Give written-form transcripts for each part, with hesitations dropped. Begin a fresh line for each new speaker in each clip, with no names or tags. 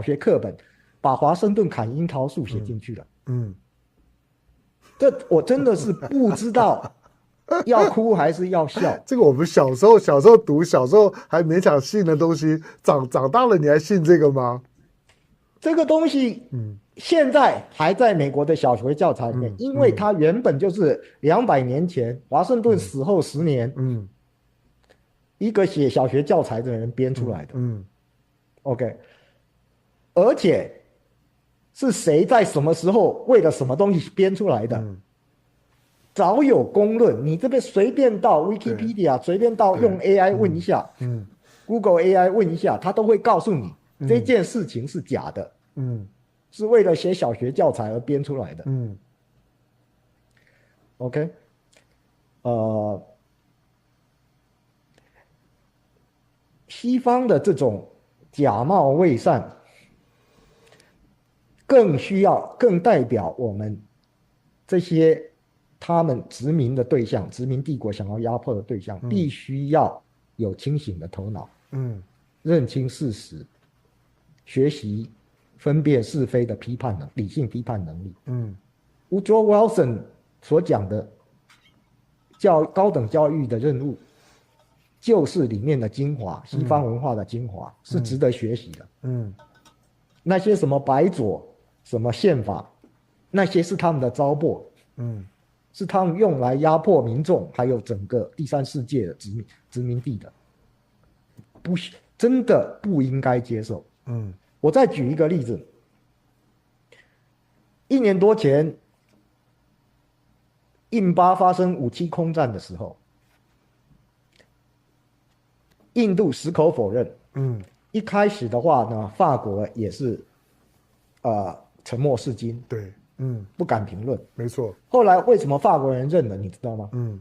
學課本把華盛頓砍櫻桃樹寫進去了。這我真的是不知道要哭還是要笑。
這個我們小時候讀，小時候還勉強信的東西，長大了你還信這個嗎？
這個東西，現在還在美國的小學教材裡面，因為它原本就是200年前華盛頓死後10年，一個寫小學教材的人編出來的。OK， 而且是誰在什麼時候為了什麼東西編出來的？早有公論。你這邊隨便到 Wikipedia， 隨便到用 AI 問一下，Google AI 問一下，他都會告訴你這件事情是假的。是為了寫小學教材而編出來的。OK， 西方的這種假冒偽善，更代表我們這些他們殖民的對象，殖民帝國想要壓迫的對象，必須要有清醒的頭腦，認清事實，學習分辨是非的理性批判能力。Woodrow Wilson 所講的高等教育的任務，就是裡面的精華，西方文化的精華，是值得學習的。那些什麼白左，什麼憲法，那些是他們的糟粕，是他們用來壓迫民眾，還有整個第三世界的殖民地的，真的不應該接受。我再舉一個例子，1年多前，印巴發生武器空戰的時候，印度矢口否認。一開始的話呢，法國也是沉默是金，
對，
不敢評論。
沒錯。後
來為什麼法國人認了，你知道嗎？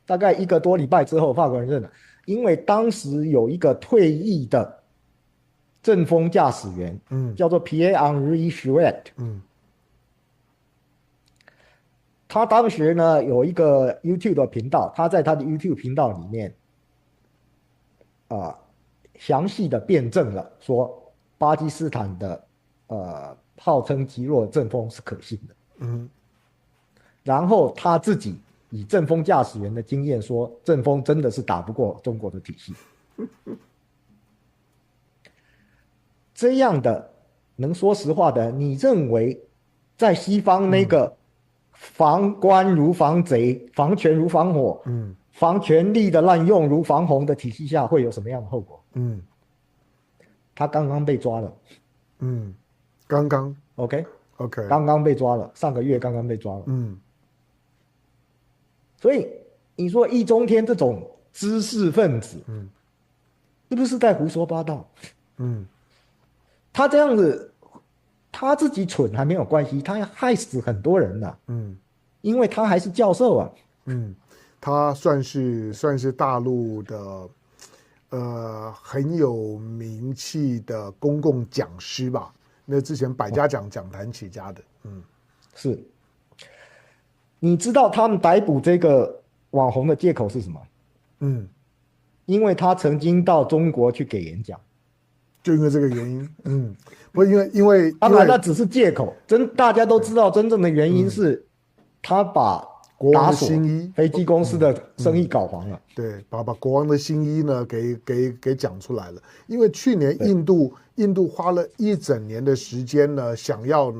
大概1個多禮拜之後，法國人認了，因為當時有一個退役的陣風駕駛員，叫做 Pierre-Henri Chouette。他當時呢有一個 YouTube 的頻道，他在他的 YouTube 頻道裡面，詳細的辯證了，說巴基斯坦的號稱極弱的陣風是可信的。然後他自己以陣風駕駛員的經驗說，陣風真的是打不過中國的體系。這樣的能說實話的，你認為在西方那個防官如防賊，防權如防火，防權力的濫用如防洪的體系下，會有什麼樣的後果？他剛剛被抓了。
剛剛
OK，
剛
剛被抓了，上個月剛剛被抓了。所以你說易中天這種知識分子，是不是在胡說八道？他這樣子，他自己蠢還沒有關係，他要害死很多人呢。因為他還是教授啊。
他算是大陸的很有名氣的公共講師吧？那之前百家講壇起家的。
是。你知道他們逮捕這個網紅的借口是什麼？因為他曾經到中國去給演講。
就因為這個原因。不是因為
當然那只是借口，大家都知道真正的原因是他把达索飛機公司的生意搞黄了。
对，把國王的新衣呢給講出來了。因為去年印度花了1整年的時間呢，想要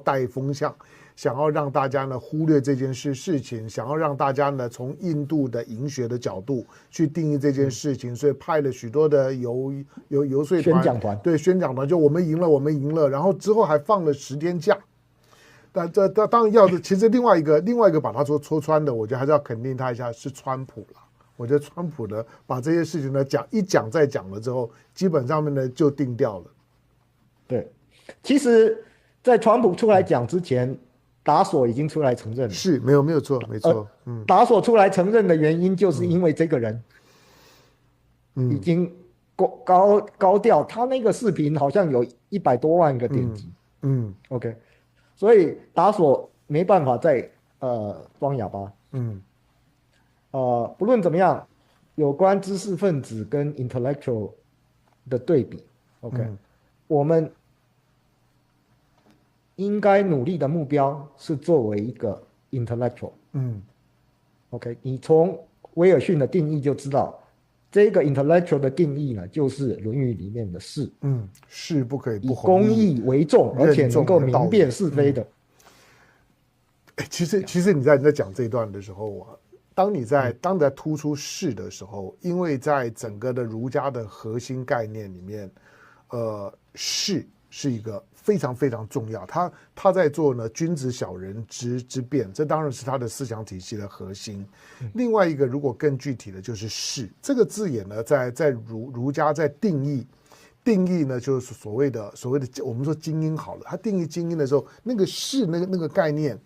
帶風向，想要讓大家呢忽略這件事情，想要讓大家呢從印度的營學的角度去定義這件事情，所以派了許多的遊說團、宣講團，对，宣講團就我們贏了，然後之後還放了10天假。但這當然要的，其實另外一個把他戳穿的，我覺得還是要肯定他一下，是川普了。我覺得川普呢把這些事情呢講再講了之後，基本上面呢就定調了。
對，其實，在川普出來講之前，達索已經出來承認了。
是，沒有錯，沒錯。
達索出來承認的原因，就是因為這個人，已經高調，他那個視頻好像有100多萬個點擊。OK， 所以達索沒辦法再裝啞巴。不論怎麼樣，有關知識分子跟 intellectual 的對比。OK，我們應該努力的目標是作為一個 intellectual。OK， 你從威爾遜的定義就知道，這個 intellectual 的定義呢，就是《論語》裡面的士。
士不可以不弘毅，
以公義為重，而且能夠明辨是非的。
其實你在講這一段的時候啊，當你在突出士的時候，因為在整個的儒家的核心概念裡面，士是一個非常非常重要，他在做呢君子小人之辨，這當然是他的思想体系的核心。另外一個，如果更具體的就是士這個字眼呢，在儒家在定義呢，就是所謂的我們說精英好了，他定義精英的時候，那個士那個概念，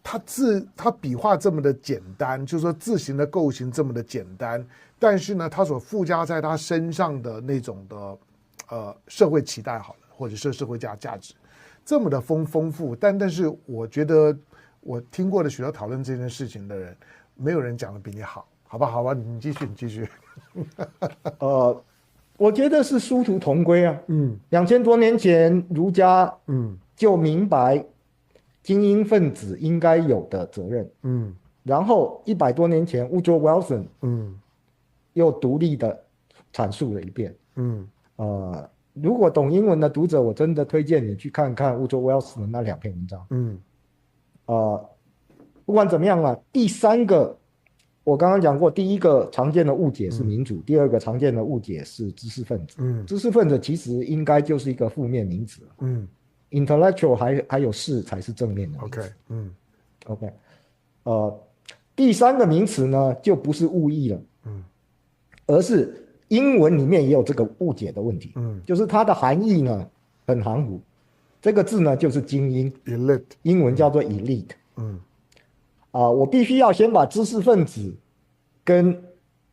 他筆畫這麼的簡單，就是說字形的構型這麼的簡單，但是呢，他所附加在他身上的那種的社會期待好了，或者是社會價值這麼的豐富，但是我覺得我聽過的許多討論這件事情的人，沒有人講的比你好，好吧，你繼續。
我覺得是殊途同歸啊。2000多年前儒家就明白精英分子應該有的責任。然後100多年前Woodrow Wilson 又獨立的闡述了一遍。如果懂英文的讀者，我真的推薦你去看看Woodrow Wilson 的那2篇文章。不管怎麼樣啊，第三個我剛剛講過，第一個常見的誤解是民主，第二個常見的誤解是知識分子。知識分子其實應該就是一個負面名詞。intellectual 還有士才是正面的名詞。OK，第三個名詞呢，就不是誤譯了，而是英文裡面也有這個誤解的問題。就是它的含義呢很含糊。這個字呢就是精英 ，elite， 英文叫做 elite。我必須要先把知識分子跟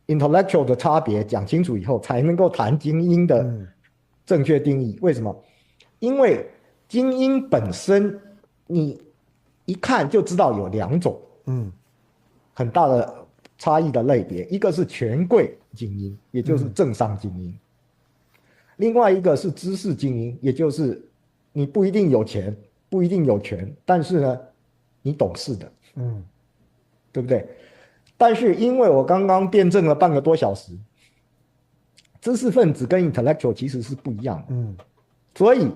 intellectual 的差別講清楚以後，才能夠談精英的正確定義。為什麼？因為精英本身，你一看就知道有2種，很大的差異的類別，一個是權貴精英，也就是政商精英；另外一個是知識精英，也就是你不一定有錢，不一定有權，但是呢，你懂事的，對不对？但是因為我剛剛辯證了半個多小時，知識分子跟 intellectual 其實是不一樣的，所以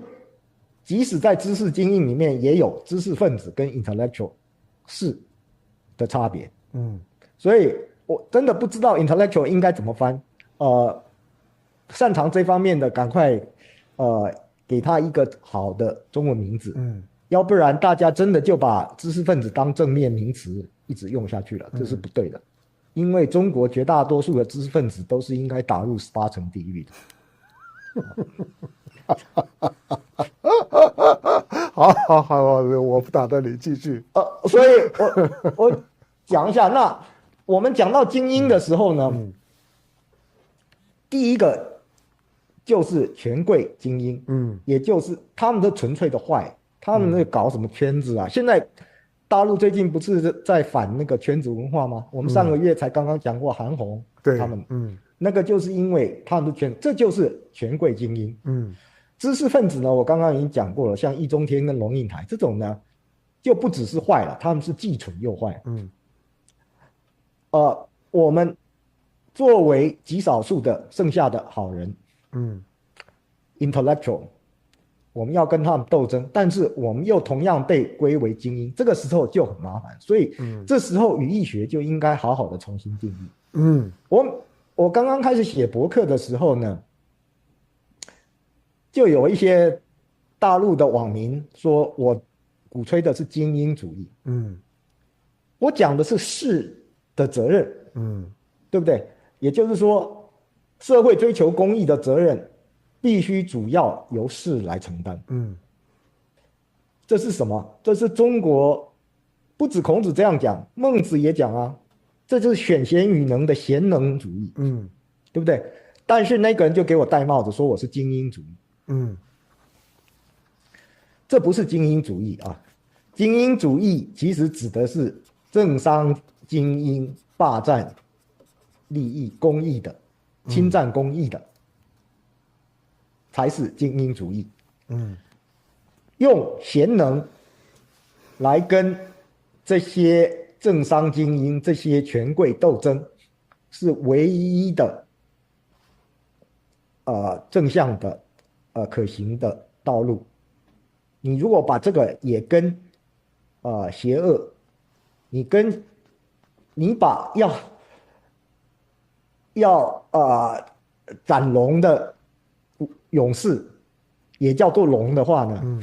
即使在知識精英裡面，也有知識分子跟 intellectual 是的差別。所以我真的不知道 intellectual 應該怎麼翻。擅長這方面的趕快給他一個好的中文名字。要不然大家真的就把知識分子當正面名詞一直用下去了，這是不对的。因為中國絕大多數的知識分子都是應該打入18層地獄的。
好，我不打斷你，繼續。
所以我講一下，那我們講到精英的時候呢，第一個就是權貴精英，也就是他們的純粹的壞，他們在搞什麼圈子啊？現在大陸最近不是在反那個圈子文化嗎？我們上個月才剛剛講過韓紅，他們，那個就是因為他們的圈，這就是權貴精英。知識分子呢，我剛剛已經講過了，像易中天跟龍應台這種呢，就不只是壞了，他們是既蠢又壞。我們作為極少數的剩下的好人，intellectual， 我們要跟他們鬥爭，但是我们又同樣被歸為精英，這個時候就很麻煩，所以這時候語義學就應該好好的重新定義。我剛剛開始寫博客的時候呢，就有一些大陸的網民說我鼓吹的是精英主義，我講的是士的責任，對不對？也就是說，社會追求公義的責任必須主要由士來承擔。這是什麼？這是中國不止孔子這樣講，孟子也講啊，這就是選賢與能的賢能主義，對不對？但是那個人就給我戴帽子，說我是精英主義。這不是精英主義啊！精英主義其實指的是政商精英霸佔利益、公益的、侵占公益的。才是精英主義。用賢能來跟這些政商精英、這些權貴鬥爭，是唯一的正向的可行的道路。你如果把這個也跟邪惡，你把要斬龍的勇士也叫做龍的話呢，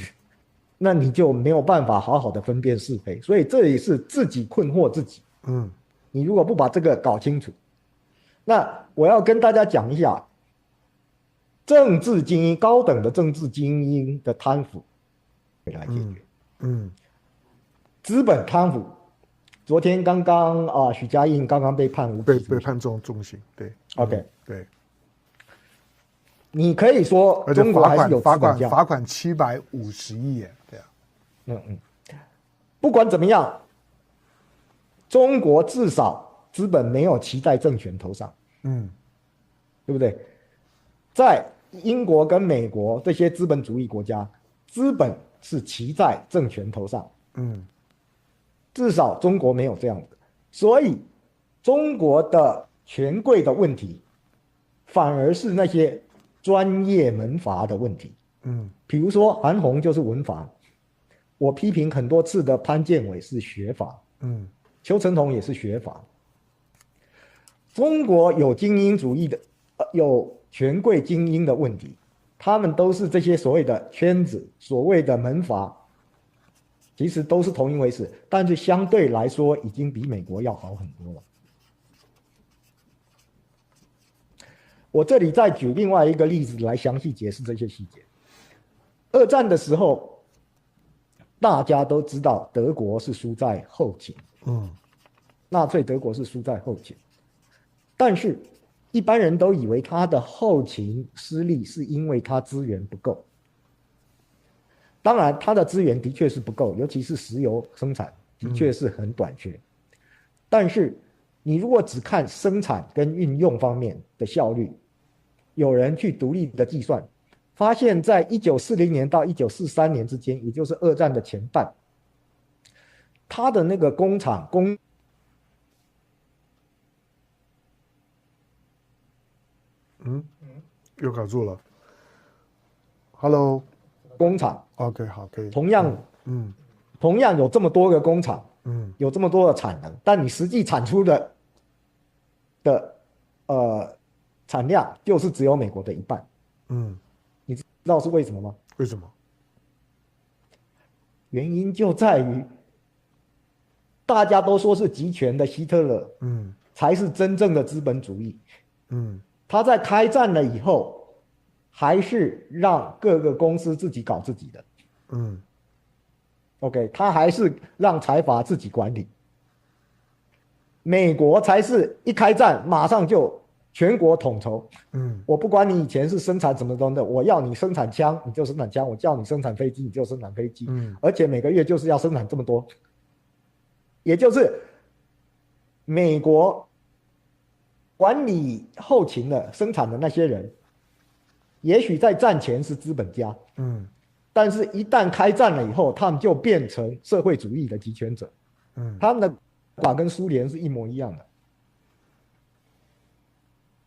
那你就沒有辦法好好的分辨是非。所以這也是自己困惑自己。你如果不把這個搞清楚，那我要跟大家講一下，政治精英，高等的政治精英的貪腐來解決。資本貪腐，昨天剛剛許家印剛剛被判無期，
被判重刑，對
，OK，
对。
你可以說中國還是有資本家，
罰款750億耶，對啊，
不管怎麼樣，中國至少資本沒有騎在政權頭上，對不對？在英國跟美國這些資本主義國家，資本是騎在政權頭上，至少中國沒有這樣的，所以中國的權貴的問題，反而是那些專業門閥的問題。比如說韓紅就是文閥，我批評很多次的潘建偉是學閥，邱成桐也是學閥。中國有精英主義的，有權貴精英的問題，他們都是這些所謂的圈子，所謂的門閥，其實都是同一回事，但是相對來說已經比美國要好很多了。我這裡再舉另外一個例子來詳細解釋這些細節。二戰的時候，大家都知道德國是輸在後勤，納粹德國是輸在後勤，但是一般人都以為他的後勤失利是因為他資源不夠。當然，他的資源的確是不夠，尤其是石油生產的確是很短缺。但是你如果只看生產跟運用方面的效率，有人去獨立的計算，發現在1940年到1943年之間，也就是二戰的前半，他的那個工廠
又卡住了。Hello，
工厂
OK 好，可以。
同樣有這麼多個工厂，有這麼多的產能，但你實際產出的產量就是只有美國的一半。你知道是為什麼嗎？
為什麼？
原因就在於大家都說是極權的希特勒，才是真正的資本主義。他在開戰了以後，還是讓各個公司自己搞自己的。OK， 他還是讓財閥自己管理。美國才是一開戰馬上就全國統籌。我不管你以前是生產什麼東西的，我要你生產槍你就生產槍，我叫你生產飛機你就生產飛機。而且每個月就是要生產這麼多。也就是美國管理後勤的生產的那些人，也許在戰前是資本家，但是一旦開戰了以後，他們就變成社會主義的極權者。他们的法跟蘇聯是一模一樣的。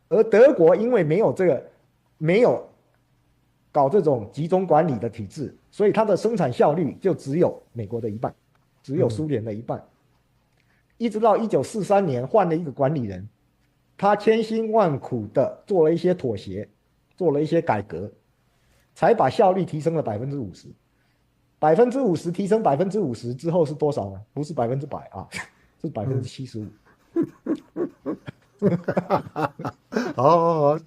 而德國因為沒有搞這種集中管理的體制，所以它的生產效率就只有美國的一半，只有蘇聯的一半。一直到1943年換了一個管理人，他千辛萬苦的做了一些妥協，做了一些改革，才把效率提升了50%。50%提升50%之後是多少呢？不是100%啊，是75%。
好，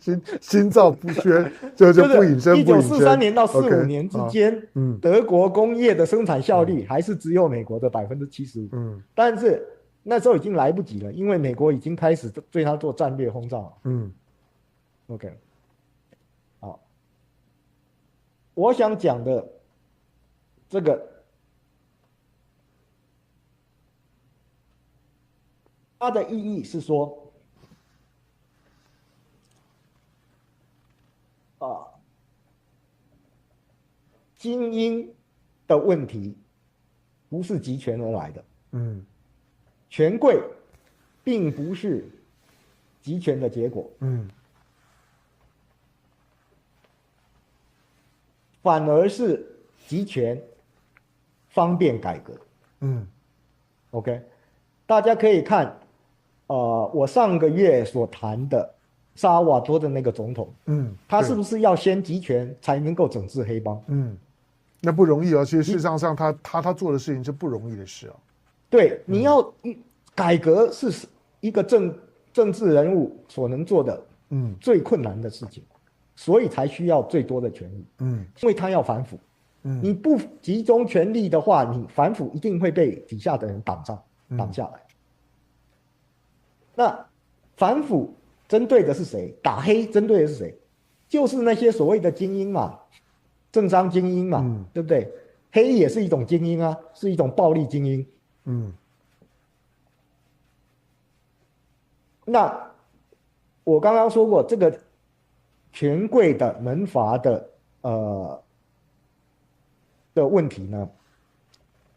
心照不宣，就不引申。
1943年到45年之間，德國工業的生產效率還是只有美國的75%。但是那時候已經來不及了，因為美國已經開始對他做戰略轟炸了。OK， 好，我想講的這個，它的意義是說，精英的問題不是集權而來的，權貴並不是集權的結果，反而是集權方便改革，OK， 大家可以看，我上個月所談的薩爾瓦多的那個總統，他是不是要先集權才能夠整治黑幫？
那不容易哦。其實事實上他做的事情是不容易的事哦。
對，你要改革是一個政治人物所能做的最困難的事情，所以才需要最多的權力。因為他要反腐，你不集中權力的話，你反腐一定會被底下的人擋下來。那反腐針對的是誰？打黑針對的是誰？就是那些所謂的精英嘛，政商精英嘛，對不對？黑也是一種精英啊，是一種暴力精英。那我剛剛說過，這個權貴的門閥的問題呢，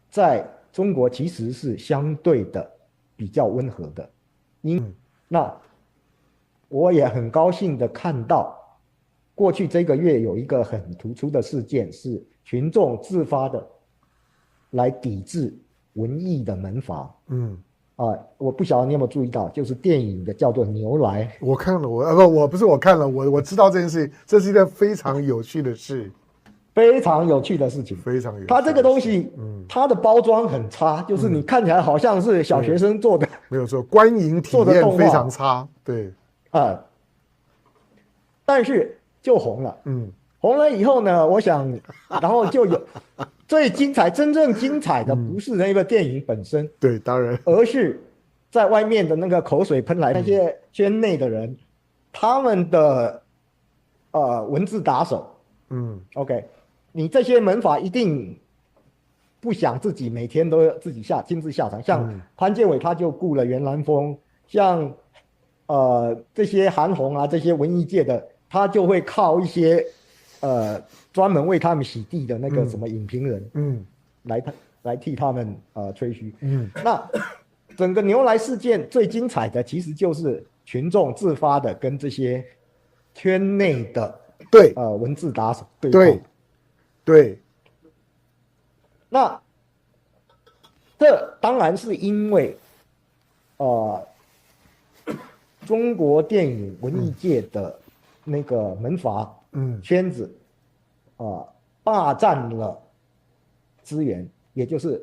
在中國其實是相對的比較溫和的。那我也很高興的看到，過去這個月有一個很突出的事件，是群眾自發的來抵制文藝的門閥。我不曉得你有沒有注意到，就是電影的叫做《牛來》。我看了，
我知道這件事情，這是一件非常有趣的事，
非常有趣的事情。
非常有趣。
它這個東西，它的包裝很差，就是你看起來好像是小學生做的，
沒有錯，觀影體驗非常差。對，
但是就紅了。紅了以後呢，我想，然後就有最精彩、真正精彩的不是那個電影本身，
对，當然，
而是在外面的那個口水噴來那些圈內的人，他們的文字打手。OK， 你這些門閥一定不想自己每天都自己親自下場，像潘建偉他就雇了袁蘭峰，像這些韓紅啊，這些文藝界的，他就會靠一些專門為他們洗地的那個什麼影評人，來替他們吹噓。那整個牛來事件最精彩的，其實就是群眾自發的跟這些圈內的文字打手對抗。
對。
那這當然是因為中國電影文藝界的那個門閥圈子霸占了資源，也就是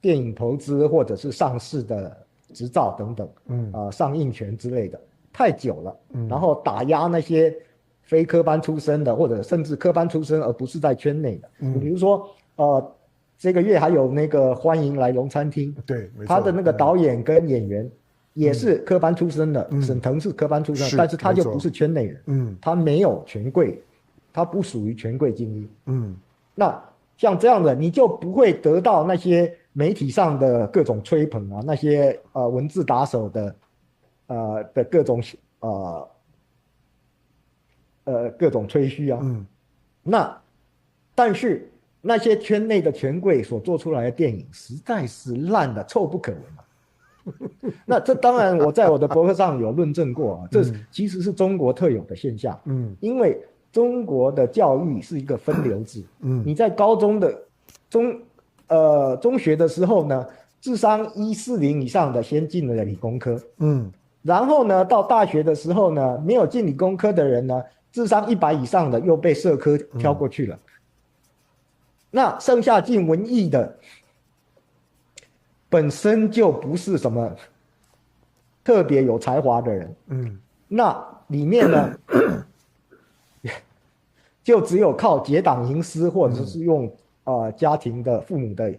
電影投資或者是上市的執照等等，上映權之類的太久了，然後打壓那些非科班出身的，或者甚至科班出身而不是在圈內的。比如說這個月還有那個歡迎來龍餐廳，
對，
他的那個導演跟演員也是科班出身的，沈騰是科班出身的，但是他就不是圈內人，他沒有权貴，他不屬於权貴精英。那像這樣的，你就不會得到那些媒體上的各種吹捧啊，那些文字打手的各種各種吹噓啊。那但是那些圈內的權貴所做出來的電影實在是爛的臭不可聞啊。那這當然我在我的博客上有論證過啊，這其實是中國特有的現象。因為中國的教育是一個分流制。你在高中的中學的时候呢，智商140以上的先進了理工科。然後呢，到大學的時候呢，沒有進理工科的人呢，智商100以上的又被社科挑過去了。那剩下進文藝的本身就不是什麼特別有才華的人。那裡面呢就只有靠結黨營私，或者是用家庭的父母的